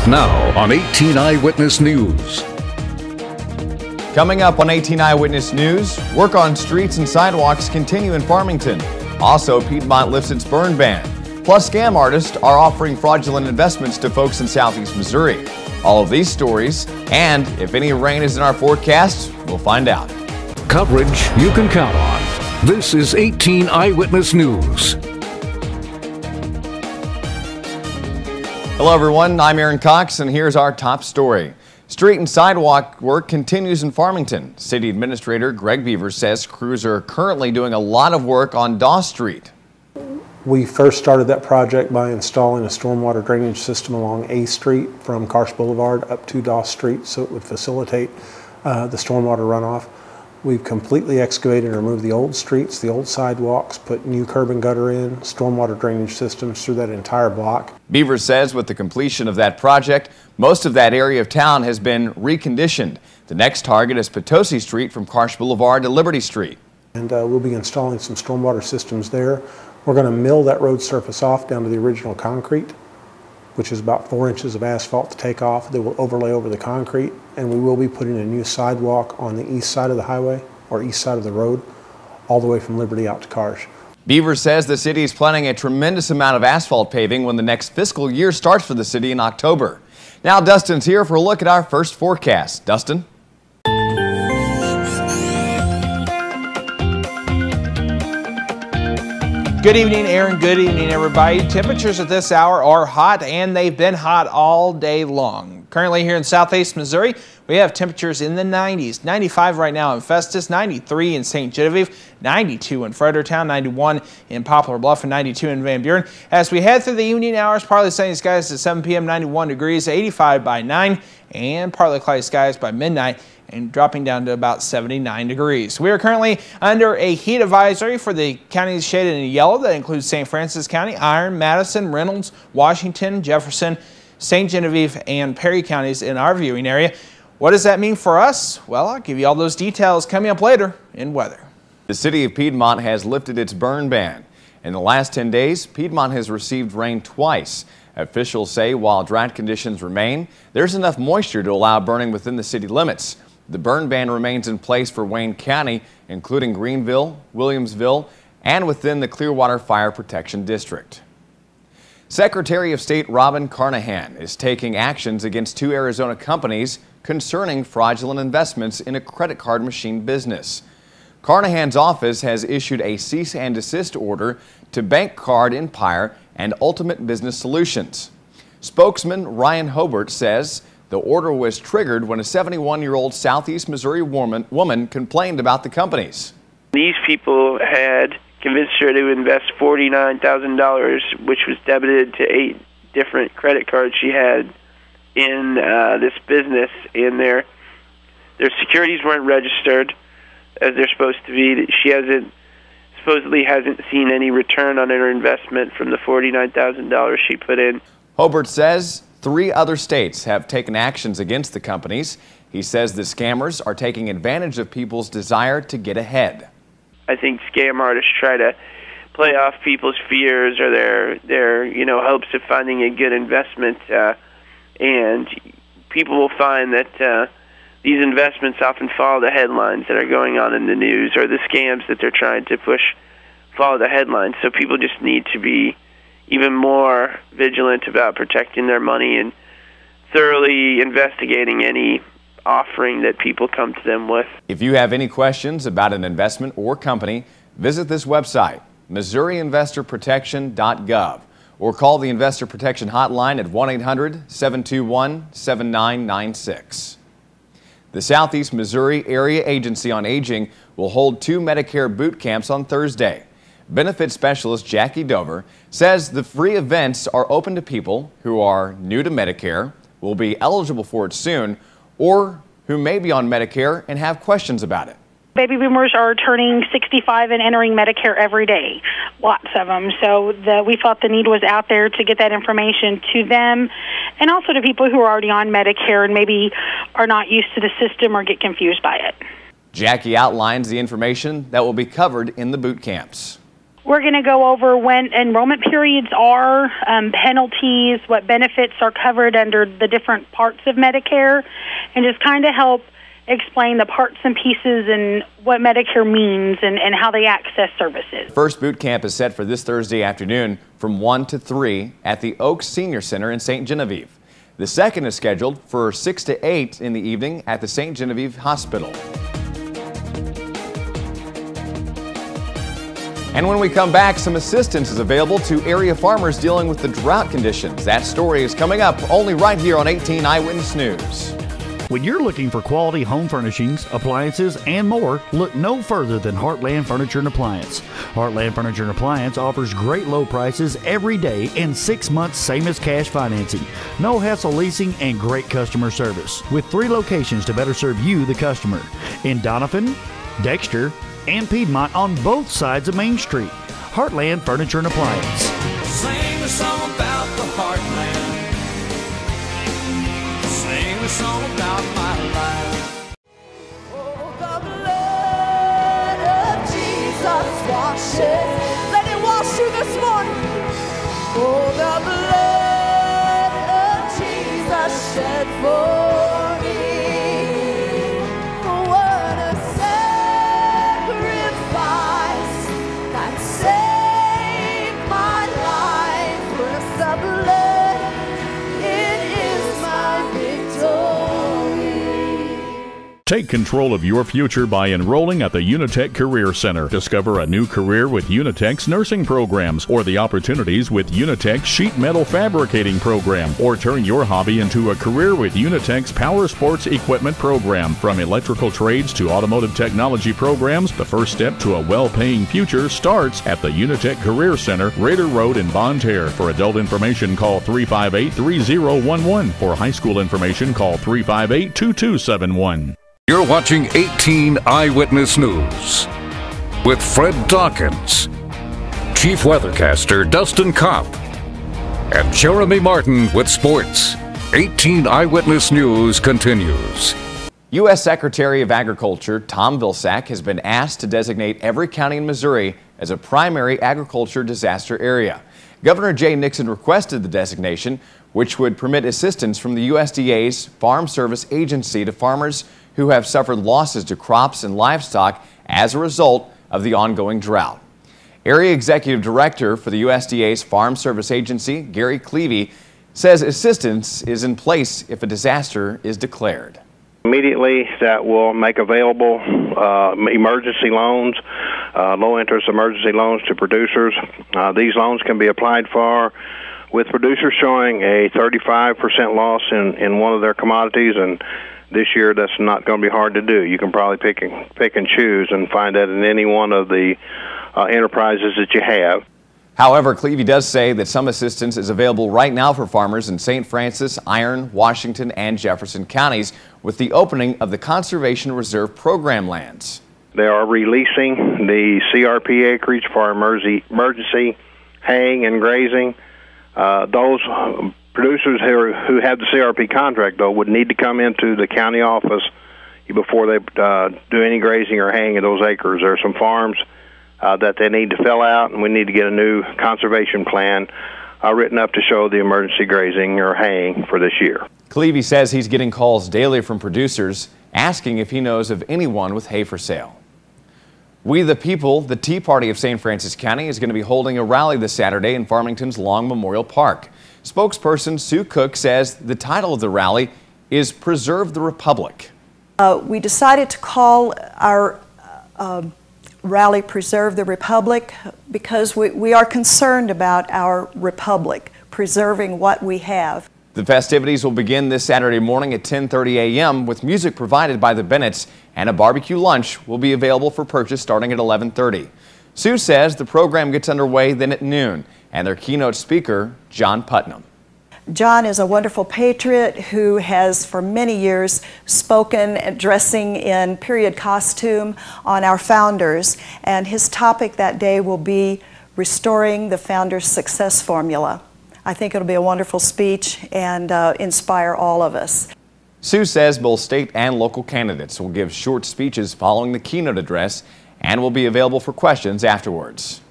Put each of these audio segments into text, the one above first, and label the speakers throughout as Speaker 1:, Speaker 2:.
Speaker 1: Now on 18 Eyewitness News.
Speaker 2: Coming up on 18 Eyewitness News, work on streets and sidewalks continue in Farmington. Also, Piedmont lifts its burn ban. Plus, scam artists are offering fraudulent investments to folks in southeast Missouri. All of these stories, and if any rain is in our forecast, we'll find out.
Speaker 1: Coverage you can count on. This is 18 Eyewitness News.
Speaker 2: Hello everyone, I'm Aaron Cox and here's our top story. Street and sidewalk work continues in Farmington. City Administrator Greg Beavers says crews are currently doing a lot of work on Doss Street.
Speaker 3: We first started that project by installing a stormwater drainage system along A Street from Karsh Boulevard up to Doss Street so it would facilitate the stormwater runoff. We've completely excavated and removed the old streets, the old sidewalks, put new curb and gutter in, stormwater drainage systems through that entire block.
Speaker 2: Beavers says with the completion of that project, most of that area of town has been reconditioned. The next target is Potosi Street from Karsh Boulevard to Liberty Street. And
Speaker 3: we'll be installing some stormwater systems there. We're going to mill that road surface off down to the original concrete, which is about 4 inches of asphalt to take off that will overlay over the concrete. And we will be putting a new sidewalk on the east side of the highway, or east side of the road, all the way from Liberty out to Karsh.
Speaker 2: Beavers says the city is planning a tremendous amount of asphalt paving when the next fiscal year starts for the city in October. Now Dustin's here for a look at our first forecast. Dustin?
Speaker 4: Good evening, Aaron. Good evening, everybody. Temperatures at this hour are hot, and they've been hot all day long. Currently here in southeast Missouri, we have temperatures in the 90s. 95 right now in Festus, 93 in St. Genevieve, 92 in Fredericktown, 91 in Poplar Bluff, and 92 in Van Buren. As we head through the evening hours, partly sunny skies at 7 p.m., 91 degrees, 85 by 9, and partly cloudy skies by midnight, and dropping down to about 79 degrees. We are currently under a heat advisory for the counties shaded in yellow. That includes St. Francis County, Iron, Madison, Reynolds, Washington, Jefferson, St. Genevieve, and Perry counties in our viewing area. What does that mean for us? Well, I'll give you all those details coming up later in weather.
Speaker 2: The city of Piedmont has lifted its burn ban. In the last 10 days, Piedmont has received rain twice. Officials say while drought conditions remain, there's enough moisture to allow burning within the city limits. The burn ban remains in place for Wayne County, including Greenville, Williamsville, and within the Clearwater Fire Protection District. Secretary of State Robin Carnahan is taking actions against 2 Arizona companies concerning fraudulent investments in a credit card machine business. Carnahan's office has issued a cease and desist order to Bank Card Empire and Ultimate Business Solutions. Spokesman Ryan Hobart says the order was triggered when a 71-year-old Southeast Missouri woman complained about the companies.
Speaker 5: These people had convinced her to invest $49,000, which was debited to 8 different credit cards she had in this business, and their securities weren't registered as they're supposed to be. She supposedly hasn't seen any return on her investment from the $49,000 she put in.
Speaker 2: Hobart says 3 other states have taken actions against the companies. He says the scammers are taking advantage of people's desire to get ahead.
Speaker 5: I think scam artists try to play off people's fears or their hopes of finding a good investment, and people will find that these investments often follow the headlines that are going on in the news, or the scams that they're trying to push follow the headlines. So people just need to be even more vigilant about protecting their money and thoroughly investigating any offering that people come to them with.
Speaker 2: If you have any questions about an investment or company, visit this website, MissouriInvestorProtection.gov, or call the Investor Protection Hotline at 1-800-721-7996. The Southeast Missouri Area Agency on Aging will hold 2 Medicare boot camps on Thursday. Benefit specialist Jackie Dover says the free events are open to people who are new to Medicare, will be eligible for it soon, or who may be on Medicare and have questions about it.
Speaker 6: Baby boomers are turning 65 and entering Medicare every day, lots of them. So we thought the need was out there to get that information to them, and also to people who are already on Medicare and maybe are not used to the system or get confused by it.
Speaker 2: Jackie outlines the information that will be covered in the boot camps.
Speaker 6: We're going to go over when enrollment periods are, penalties, what benefits are covered under the different parts of Medicare, and just kind of help explain the parts and pieces and what Medicare means and how they access services.
Speaker 2: First boot camp is set for this Thursday afternoon from 1 to 3 at the Oaks Senior Center in St. Genevieve. The second is scheduled for 6 to 8 in the evening at the St. Genevieve Hospital. And when we come back, some assistance is available to area farmers dealing with the drought conditions. That story is coming up only right here on 18 Eyewitness News.
Speaker 7: When you're looking for quality home furnishings, appliances, and more, look no further than Heartland Furniture and Appliance. Heartland Furniture and Appliance offers great low prices every day and 6 months same as cash financing. No hassle leasing and great customer service. With 3 locations to better serve you, the customer. In Doniphan, Dexter, and Piedmont on both sides of Main Street. Heartland Furniture and Appliance.
Speaker 8: Sing a song about the Heartland. Sing a song about my life.
Speaker 9: Oh, the blood of Jesus washes. Let it wash you this morning. Oh, the blood of Jesus shed for me. What a sacrifice that saved my life. With the blood, it is my victory.
Speaker 10: Take control of your future by enrolling at the Unitech Career Center. Discover a new career with Unitech's nursing programs or the opportunities with Unitech's sheet metal fabricating program, or turn your hobby into a career with Unitech's power sports equipment program. From electrical trades to automotive technology programs, the first step to a well-paying future starts at the Unitech Career Center, Raider Road in Bonne Terre. For adult information, call 358-3011. For high school information, call 358-2271.
Speaker 1: You're watching 18 Eyewitness News with Fred Dawkins, Chief Weathercaster Dustin Kopp, and Jeremy Martin with sports. 18 Eyewitness News continues.
Speaker 2: U.S. Secretary of Agriculture Tom Vilsack has been asked to designate every county in Missouri as a primary agriculture disaster area. Governor Jay Nixon requested the designation, which would permit assistance from the USDA's Farm Service Agency to farmers who have suffered losses to crops and livestock as a result of the ongoing drought. Area Executive Director for the USDA's Farm Service Agency, Gary Clevey, says assistance is in place if a disaster is declared.
Speaker 11: Immediately, that will make available emergency loans, low-interest emergency loans to producers. These loans can be applied for with producers showing a 35% loss in one of their commodities, and this year that's not going to be hard to do. You can probably pick and choose and find that in any one of the enterprises that you have.
Speaker 2: However, Clevey does say that some assistance is available right now for farmers in St. Francis, Iron, Washington, and Jefferson counties with the opening of the Conservation Reserve Program lands.
Speaker 11: They are releasing the CRP acreage for emergency haying and grazing. Those producers who have the CRP contract, though, would need to come into the county office before they do any grazing or haying of those acres. There are some farms that they need to fill out, and we need to get a new conservation plan written up to show the emergency grazing or haying for this year.
Speaker 2: Clevey says he's getting calls daily from producers asking if he knows of anyone with hay for sale. We the People, the Tea Party of St. Francis County, is going to be holding a rally this Saturday in Farmington's Long Memorial Park. Spokesperson Sue Cook says the title of the rally is Preserve the Republic.
Speaker 12: We decided to call our rally Preserve the Republic because we are concerned about our republic, preserving what we have.
Speaker 2: The festivities will begin this Saturday morning at 10:30 a.m. with music provided by the Bennetts, and a barbecue lunch will be available for purchase starting at 11:30. Sue says the program gets underway then at noon, and their keynote speaker, John Putnam.
Speaker 12: John is a wonderful patriot who has for many years spoken dressing in period costume on our founders, and his topic that day will be restoring the founders' success formula. I think it'll be a wonderful speech and inspire all of us.
Speaker 2: Sue says both state and local candidates will give short speeches following the keynote address and will be available for questions afterwards.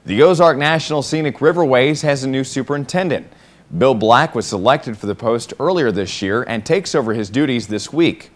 Speaker 2: The Ozark National Scenic Riverways has a new superintendent. Bill Black was selected for the post earlier this year and takes over his duties this week.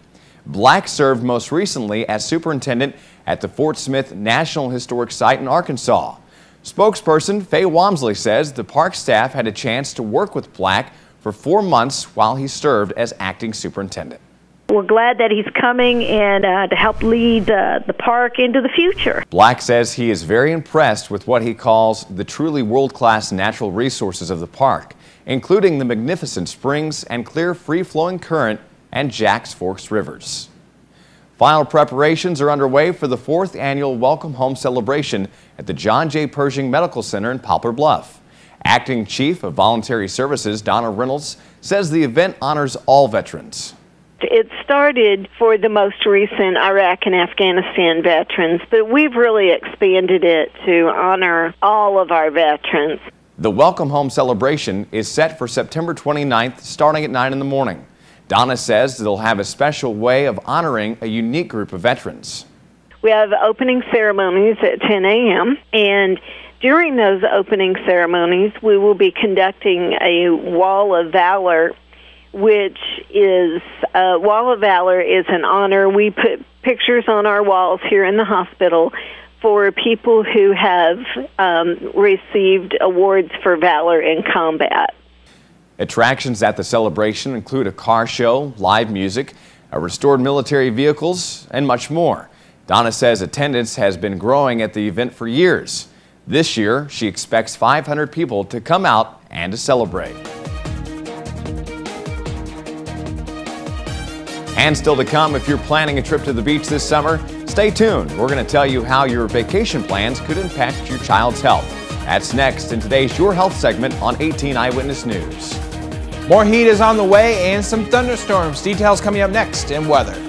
Speaker 2: Black served most recently as superintendent at the Fort Smith National Historic Site in Arkansas. Spokesperson Faye Wamsley says the park staff had a chance to work with Black for 4 months while he served as acting superintendent.
Speaker 13: We're glad that he's coming and to help lead the park into the future.
Speaker 2: Black says he is very impressed with what he calls the truly world-class natural resources of the park, including the magnificent springs and clear free-flowing current and Jacks Forks rivers. Final preparations are underway for the 4th annual Welcome Home celebration at the John J. Pershing Medical Center in Poplar Bluff. Acting Chief of Voluntary Services Donna Reynolds says the event honors all veterans.
Speaker 13: It started for the most recent Iraq and Afghanistan veterans, but we've really expanded it to honor all of our veterans.
Speaker 2: The Welcome Home celebration is set for September 29th, starting at 9 in the morning. Donna says they'll have a special way of honoring a unique group of veterans.
Speaker 13: We have opening ceremonies at 10 a.m., and during those opening ceremonies, we will be conducting a Wall of Valor, which is Wall of Valor is an honor. We put pictures on our walls here in the hospital for people who have received awards for valor in combat.
Speaker 2: Attractions at the celebration include a car show, live music, restored military vehicles, and much more. Donna says attendance has been growing at the event for years. This year, she expects 500 people to come out and to celebrate. And still to come, if you're planning a trip to the beach this summer, stay tuned. We're going to tell you how your vacation plans could impact your child's health. That's next in today's Your Health segment on 18 Eyewitness News.
Speaker 4: More heat is on the way and some thunderstorms. Details coming up next in weather.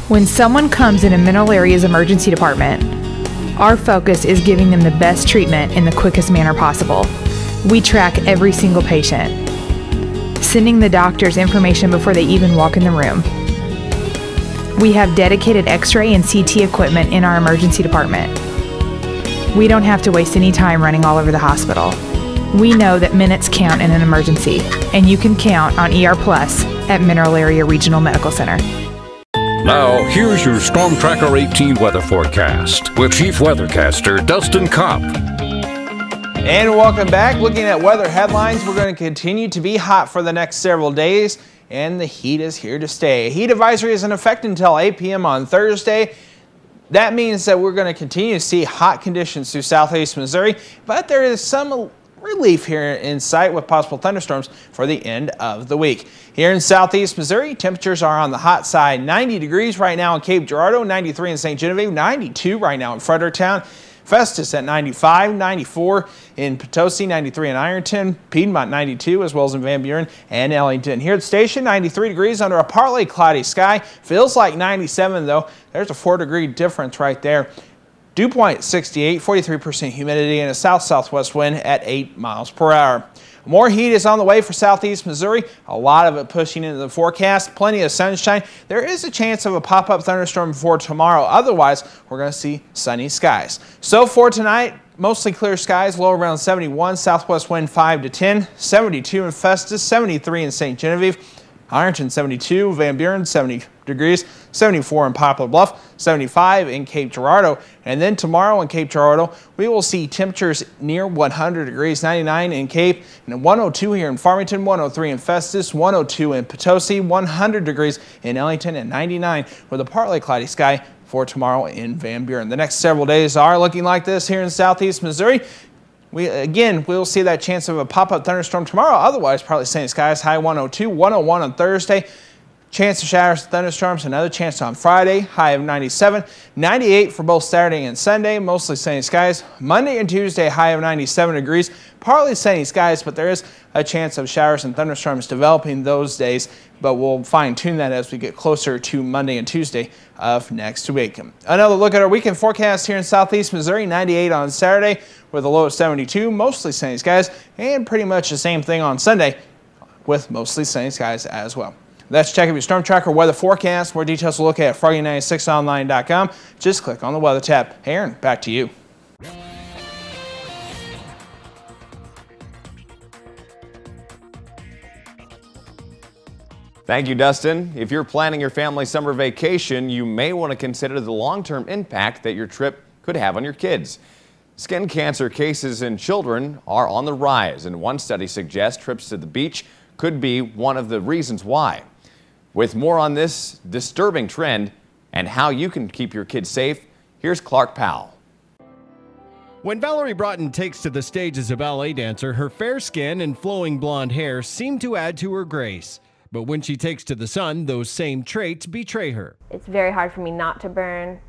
Speaker 14: When someone comes in a Mineral Area's emergency department, our focus is giving them the best treatment in the quickest manner possible. We track every single patient, sending the doctors information before they even walk in the room. We have dedicated X-ray and CT equipment in our emergency department. We don't have to waste any time running all over the hospital. We know that minutes count in an emergency, and you can count on ER Plus at Mineral Area Regional Medical Center.
Speaker 1: Now, here's your Storm Tracker 18 weather forecast with Chief Weathercaster Dustin Kopp.
Speaker 4: And welcome back. Looking at weather headlines, we're going to continue to be hot for the next several days, and the heat is here to stay. A heat advisory is in effect until 8 p.m. on Thursday. That means that we're going to continue to see hot conditions through southeast Missouri, but there is some relief here in sight with possible thunderstorms for the end of the week. Here in southeast Missouri, temperatures are on the hot side. 90 degrees right now in Cape Girardeau, 93 in St. Genevieve, 92 right now in Fredericktown. Festus at 95, 94 in Potosi, 93 in Ironton, Piedmont 92, as well as in Van Buren and Ellington. Here at the station, 93 degrees under a partly cloudy sky. Feels like 97 though. There's a 4-degree difference right there. Dew point 68, 43% humidity, and a south-southwest wind at 8 miles per hour. More heat is on the way for southeast Missouri, a lot of it pushing into the forecast. Plenty of sunshine. There is a chance of a pop-up thunderstorm for tomorrow. Otherwise, we're going to see sunny skies. So for tonight, mostly clear skies, low around 71, southwest wind 5 to 10, 72 in Festus, 73 in St. Genevieve, Ironton 72, Van Buren 70 degrees, 74 in Poplar Bluff, 75 in Cape Girardeau. And then tomorrow in Cape Girardeau, we will see temperatures near 100 degrees, 99 in Cape, and 102 here in Farmington, 103 in Festus, 102 in Potosi, 100 degrees in Ellington, and 99 with a partly cloudy sky for tomorrow in Van Buren. The next several days are looking like this here in southeast Missouri. We'll see that chance of a pop-up thunderstorm tomorrow. Otherwise, partly sunny skies, high 102, 101 on Thursday. Chance of showers and thunderstorms, another chance on Friday, high of 97. 98 for both Saturday and Sunday, mostly sunny skies. Monday and Tuesday, high of 97 degrees, partly sunny skies, but there is a chance of showers and thunderstorms developing those days, but we'll fine-tune that as we get closer to Monday and Tuesday of next week. Another look at our weekend forecast here in southeast Missouri, 98 on Saturday with a low of 72, mostly sunny skies, and pretty much the same thing on Sunday with mostly sunny skies as well. That's check of your Storm Tracker weather forecast. More details to look at froggy96online.com. Just click on the weather tab. Aaron, back to you.
Speaker 2: Thank you, Dustin. If you're planning your family summer vacation, you may want to consider the long-term impact that your trip could have on your kids. Skin cancer cases in children are on the rise, and one study suggests trips to the beach could be one of the reasons why. With more on this disturbing trend and how you can keep your kids safe, here's Clark Powell.
Speaker 15: When Valerie Broughton takes to the stage as a ballet dancer, her fair skin and flowing blonde hair seem to add to her grace. But when she takes to the sun, those same traits betray her.
Speaker 16: It's very hard for me not to burn.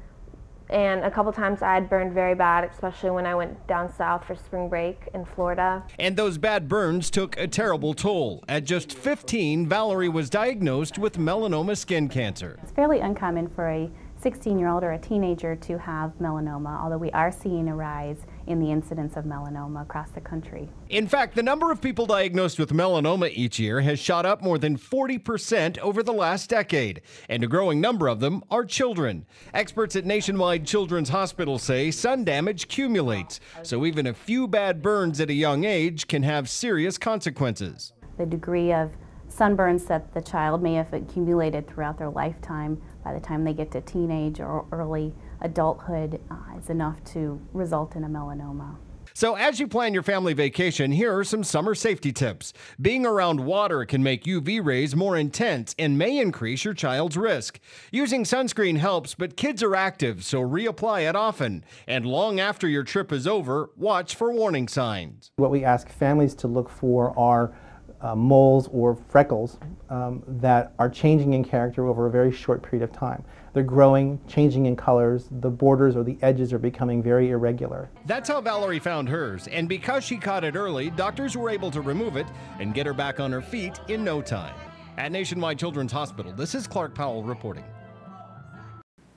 Speaker 16: And a couple times I had burned very bad, especially when I went down south for spring break in Florida.
Speaker 15: And those bad burns took a terrible toll. At just 15, Valerie was diagnosed with melanoma skin cancer.
Speaker 17: It's fairly uncommon for a 16-year-old or a teenager to have melanoma, although we are seeing a rise in the incidence of melanoma across the country.
Speaker 15: In fact, the number of people diagnosed with melanoma each year has shot up more than 40% over the last decade, and a growing number of them are children. Experts at Nationwide Children's Hospital say sun damage accumulates, so even a few bad burns at a young age can have serious consequences.
Speaker 17: The degree of sunburns that the child may have accumulated throughout their lifetime by the time they get to teenage or early adulthood is enough to result in a melanoma.
Speaker 15: So as you plan your family vacation, here are some summer safety tips. Being around water can make UV rays more intense and may increase your child's risk. Using sunscreen helps, but kids are active, so reapply it often. And long after your trip is over, watch for warning signs.
Speaker 18: What we ask families to look for are moles or freckles that are changing in character over a very short period of time. They're growing, changing in colors, the borders or the edges are becoming very irregular.
Speaker 15: That's how Valerie found hers, and because she caught it early, doctors were able to remove it and get her back on her feet in no time. At Nationwide Children's Hospital, this is Clark Powell reporting.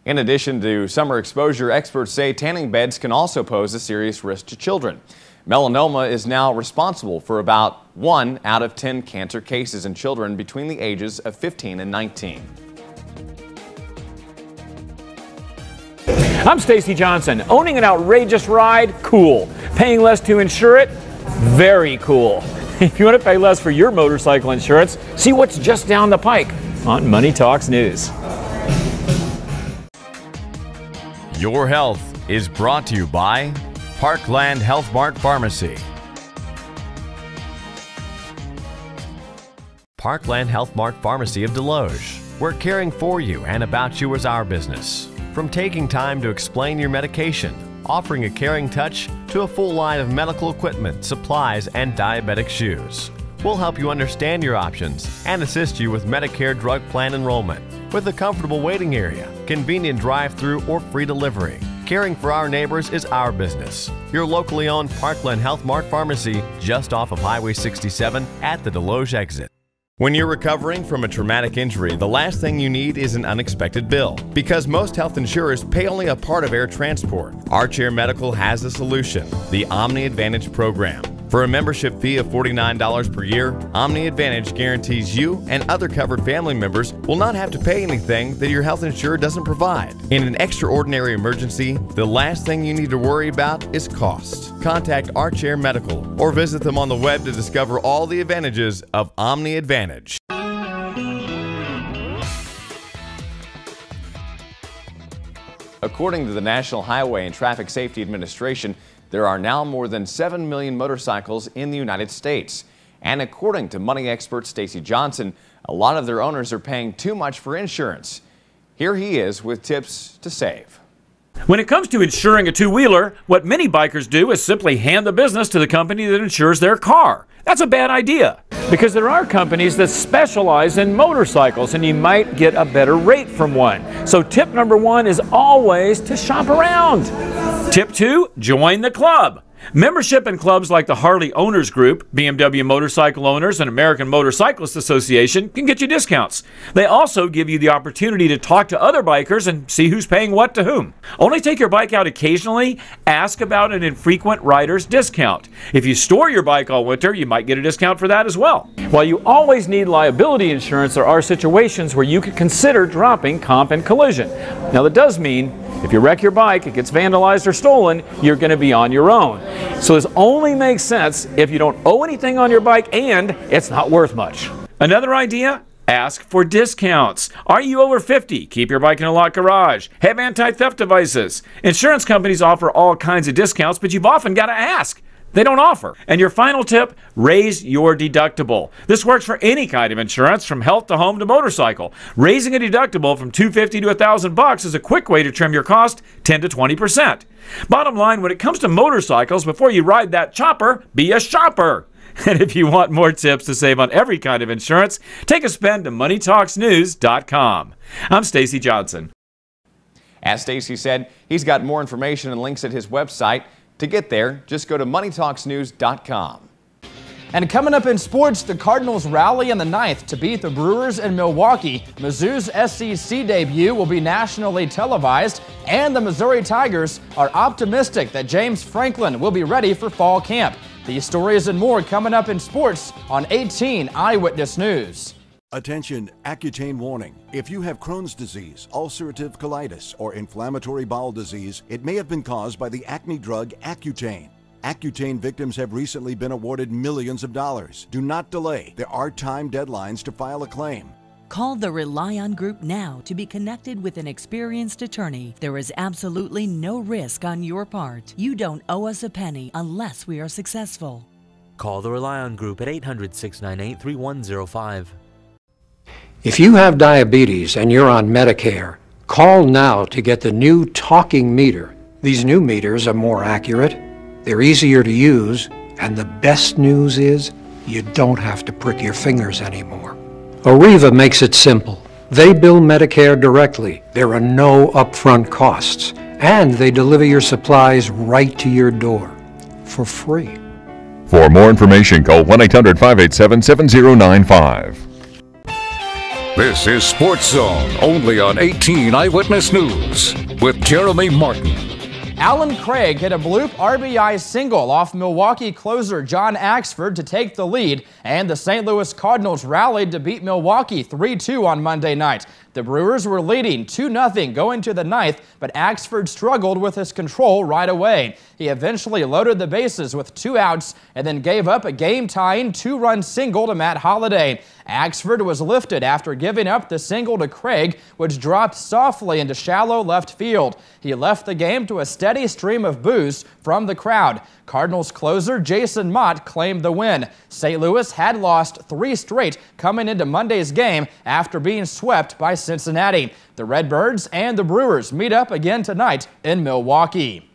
Speaker 2: In addition to summer exposure, experts say tanning beds can also pose a serious risk to children. Melanoma is now responsible for about 1 out of 10 cancer cases in children between the ages of 15 and 19.
Speaker 19: I'm Stacy Johnson. Owning an outrageous ride? Cool. Paying less to insure it? Very cool. If you want to pay less for your motorcycle insurance, see what's just down the pike on Money Talks News.
Speaker 20: Your Health is brought to you by Parkland Health Mart Pharmacy. Parkland Health Mart Pharmacy of Deloge. We're caring for you and about you is our business. From taking time to explain your medication, offering a caring touch, to a full line of medical equipment, supplies, and diabetic shoes. We'll help you understand your options and assist you with Medicare drug plan enrollment with a comfortable waiting area, convenient drive-through, or free delivery. Caring for our neighbors is our business. Your locally owned Parkland Health Mart Pharmacy just off of Highway 67 at the Deloge exit. When you're recovering from a traumatic injury, the last thing you need is an unexpected bill. Because most health insurers pay only a part of air transport, Archair Medical has a solution, the Omni Advantage program. For a membership fee of $49 per year, Omni Advantage guarantees you and other covered family members will not have to pay anything that your health insurer doesn't provide. In an extraordinary emergency, the last thing you need to worry about is cost. Contact Archair Medical or visit them on the web to discover all the advantages of Omni Advantage. According to the National Highway and Traffic Safety Administration, there are now more than 7 million motorcycles in the United States. And according to money expert Stacy Johnson, a lot of their owners are paying too much for insurance. Here he is with tips to save.
Speaker 19: When it comes to insuring a two-wheeler, what many bikers do is simply hand the business to the company that insures their car. That's a bad idea. because there are companies that specialize in motorcycles and you might get a better rate from one. So tip number 1 is always to shop around. Tip 2, join the club. Membership in clubs like the Harley Owners Group, BMW Motorcycle Owners, and American Motorcyclist Association can get you discounts. They also give you the opportunity to talk to other bikers and see who's paying what to whom. Only take your bike out occasionally. Ask about an infrequent rider's discount. If you store your bike all winter, you might get a discount for that as well. While you always need liability insurance, there are situations where you could consider dropping comp and collision. Now that does mean if you wreck your bike, it gets vandalized or stolen, you're going to be on your own. So this only makes sense if you don't owe anything on your bike and it's not worth much. Another idea? Ask for discounts. Are you over 50? Keep your bike in a locked garage. Have anti-theft devices. Insurance companies offer all kinds of discounts, but you've often got to ask. They don't offer. And your final tip, raise your deductible. This works for any kind of insurance, from health to home to motorcycle. Raising a deductible from $250 to $1,000 is a quick way to trim your cost 10 to 20%. Bottom line, when it comes to motorcycles, before you ride that chopper, be a shopper. And if you want more tips to save on every kind of insurance, take a spin to moneytalksnews.com. I'm Stacy Johnson.
Speaker 2: As Stacy said, he's got more information and links at his website. To get there, just go to moneytalksnews.com.
Speaker 21: And coming up in sports, the Cardinals rally in the 9th to beat the Brewers in Milwaukee. Mizzou's SEC debut will be nationally televised, and the Missouri Tigers are optimistic that James Franklin will be ready for fall camp. These stories and more coming up in sports on 18 Eyewitness News.
Speaker 22: Attention, Accutane warning. If you have Crohn's disease, ulcerative colitis, or inflammatory bowel disease, it may have been caused by the acne drug Accutane. Accutane victims have recently been awarded millions of dollars. Do not delay. There are time deadlines to file a claim.
Speaker 23: Call the Rely On Group now to be connected with an experienced attorney. There is absolutely no risk on your part. You don't owe us a penny unless we are successful.
Speaker 24: Call the Rely On Group at 800-698-3105.
Speaker 25: If you have diabetes and you're on Medicare, call now to get the new talking meter. These new meters are more accurate, they're easier to use, and the best news is you don't have to prick your fingers anymore. Arriva makes it simple. They bill Medicare directly. There are no upfront costs, and they deliver your supplies right to your door for free.
Speaker 10: For more information, call 1-800-587-7095.
Speaker 1: This is Sports Zone, only on 18 Eyewitness News, with Jeremy Martin.
Speaker 21: Alan Craig hit a bloop RBI single off Milwaukee closer John Axford to take the lead, and the St. Louis Cardinals rallied to beat Milwaukee 3-2 on Monday night. The Brewers were leading 2-0 going to the 9th, but Axford struggled with his control right away. He eventually loaded the bases with 2 outs and then gave up a game-tying 2-run single to Matt Holliday. Axford was lifted after giving up the single to Craig, which dropped softly into shallow left field. He left the game to a steady stream of boos from the crowd. Cardinals closer Jason Mott claimed the win. St. Louis had lost 3 straight coming into Monday's game after being swept by Cincinnati. The Redbirds and the Brewers meet up again tonight in Milwaukee.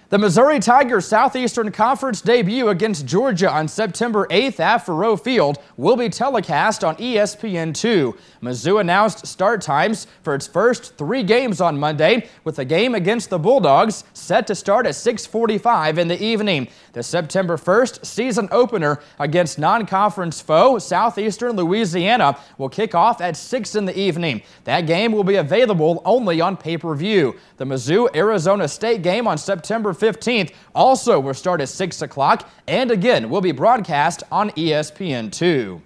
Speaker 21: The Missouri Tigers Southeastern Conference debut against Georgia on September 8th at Faurot Field will be telecast on ESPN2. Mizzou announced start times for its first 3 games on Monday, with the game against the Bulldogs set to start at 6:45 in the evening. The September 1st season opener against non-conference foe Southeastern Louisiana will kick off at 6 in the evening. That game will be available only on pay-per-view. The Mizzou-Arizona State game on September 15th also will start at 6 o'clock and again will be broadcast on ESPN2.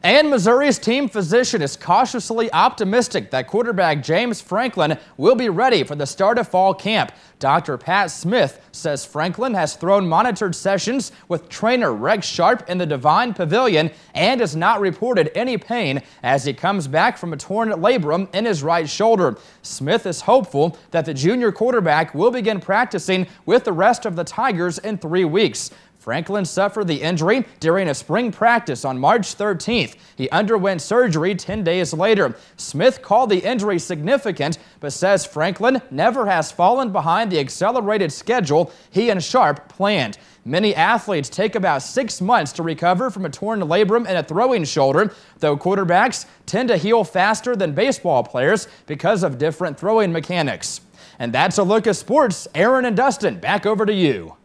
Speaker 21: And Missouri's team physician is cautiously optimistic that quarterback James Franklin will be ready for the start of fall camp. Dr. Pat Smith says Franklin has thrown monitored sessions with trainer Rex Sharp in the Devine Pavilion and has not reported any pain as he comes back from a torn labrum in his right shoulder. Smith is hopeful that the junior quarterback will begin practicing with the rest of the Tigers in 3 weeks. Franklin suffered the injury during a spring practice on March 13th. He underwent surgery 10 days later. Smith called the injury significant, but says Franklin never has fallen behind the accelerated schedule he and Sharp planned. Many athletes take about 6 months to recover from a torn labrum in a throwing shoulder, though quarterbacks tend to heal faster than baseball players because of different throwing mechanics. And that's a look at sports. Aaron and Dustin, back over to you.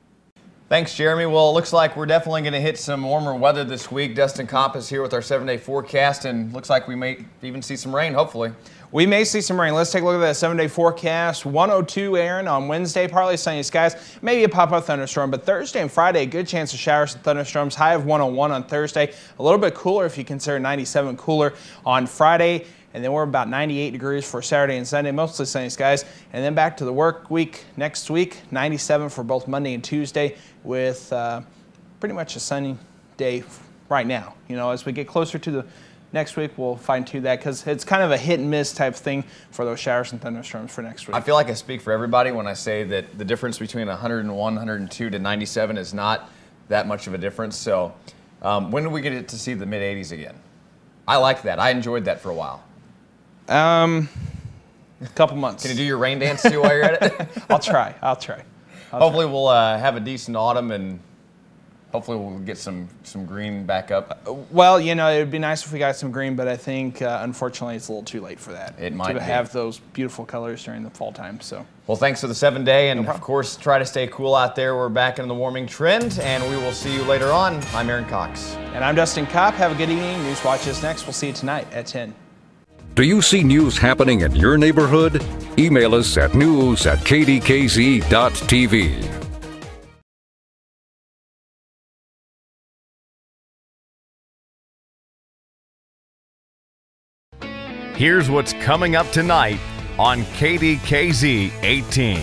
Speaker 2: Thanks, Jeremy. Well, it looks like we're definitely going to hit some warmer weather this week. Dustin Kopp is here with our 7-day forecast, and looks like we may even see some rain, hopefully.
Speaker 4: We may see some rain. Let's take a look at that 7-day forecast. 102, Aaron, on Wednesday, partly sunny skies, maybe a pop-up thunderstorm, but Thursday and Friday, good chance of showers and thunderstorms. High of 101 on Thursday. A little bit cooler if you consider 97 cooler on Friday. And then we're about 98 degrees for Saturday and Sunday, mostly sunny skies. And then back to the work week next week, 97 for both Monday and Tuesday, with pretty much a sunny day right now. You know, as we get closer to the next week, we'll fine-tune that because it's kind of a hit-and-miss type thing for those showers and thunderstorms for next week.
Speaker 2: I feel like I speak for everybody when I say that the difference between 101, 102 to 97 is not that much of a difference. So when do we get to see the mid-80s again? I like that. I enjoyed that for a while.
Speaker 4: A couple months.
Speaker 2: Can you do your rain dance too while you're at it?
Speaker 4: I'll try.
Speaker 2: Hopefully we'll have a decent autumn, and hopefully we'll get some green back up.
Speaker 4: Well, you know, it would be nice if we got some green, but I think unfortunately it's a little too late for that.
Speaker 2: It might
Speaker 4: to
Speaker 2: be.
Speaker 4: have those beautiful colors during the fall time. So.
Speaker 2: Well, thanks for the 7-day, and of course try to stay cool out there. We're back in the warming trend, and we will see you later on. I'm Aaron Cox.
Speaker 4: And I'm Dustin Kopp. Have a good evening. News Watch is next. We'll see you tonight at 10.
Speaker 1: Do you see news happening in your neighborhood? Email us at news@kdkz.tv.
Speaker 20: Here's what's coming up tonight on KDKZ 18.